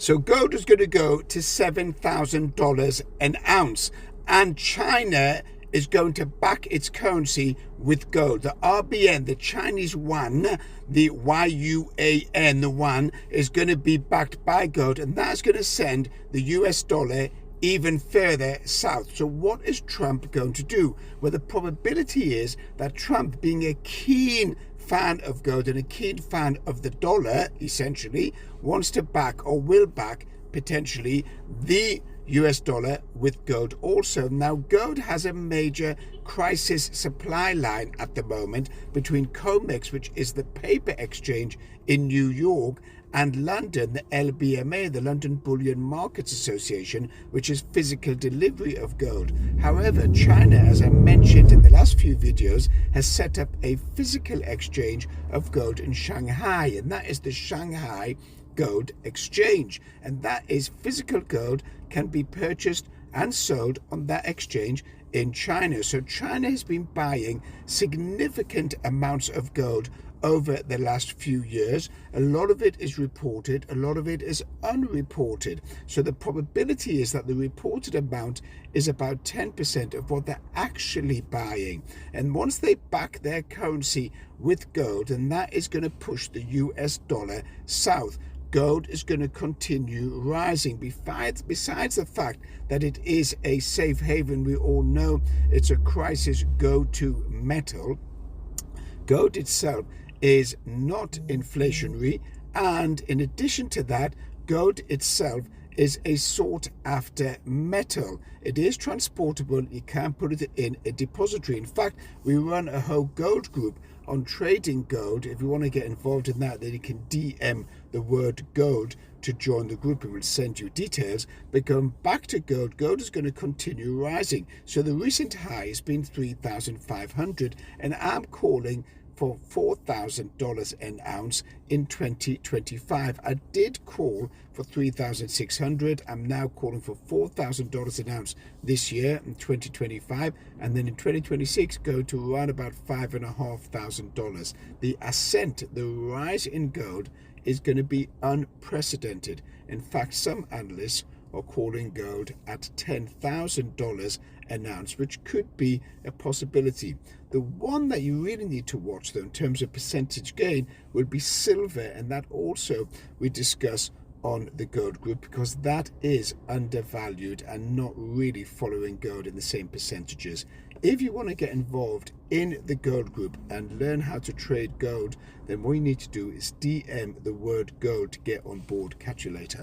So gold is going to go to $7,000 an ounce, and China is going to back its currency with gold. The RBN, the Chinese yuan, the YUAN, the yuan, is going to be backed by gold, and that's going to send the US dollar even further south. So what is Trump going to do? Well, the probability is that Trump, being a keen fan of gold and a keen fan of the dollar, essentially, wants to back, or will back, potentially, the US dollar with gold also. Now, gold has a major crisis supply line at the moment between COMEX, which is the paper exchange in New York, and London, the LBMA, the London Bullion Markets Association, which is physical delivery of gold. However, China, as I mentioned in the last few videos, has set up a physical exchange of gold in Shanghai, and that is the Shanghai Gold Exchange. And that is physical gold can be purchased and sold on that exchange in China. So China has been buying significant amounts of gold over the last few years. A lot of it is reported, a lot of it is unreported. So the probability is that the reported amount is about 10% of what they're actually buying. And once they back their currency with gold, and that is going to push the US dollar south, gold is going to continue rising. Besides the fact that it is a safe haven, we all know it's a crisis go-to metal. Gold itself is not inflationary, and in addition to that, gold itself is a sought after metal. It is transportable. You can put it in a depository. In fact, we run a whole gold group on trading gold. If you want to get involved in that, then you can DM the word gold to join the group, and we'll send you details. But going back to gold, gold is going to continue rising. So the recent high has been 3,500, and I'm calling for $4,000 an ounce in 2025. I did call for 3,600. I'm now calling for $4,000 an ounce this year in 2025, and then in 2026 go to around about $5,500. The ascent, the rise in gold, is going to be unprecedented. In fact, some analysts are calling gold at $10,000 an ounce, which could be a possibility. The one that you really need to watch, though, in terms of percentage gain, will be silver, and that also we discuss on the gold group, because that is undervalued and not really following gold in the same percentages. If you want to get involved in the gold group and learn how to trade gold, then what you need to do is DM the word gold to get on board. Catch you later.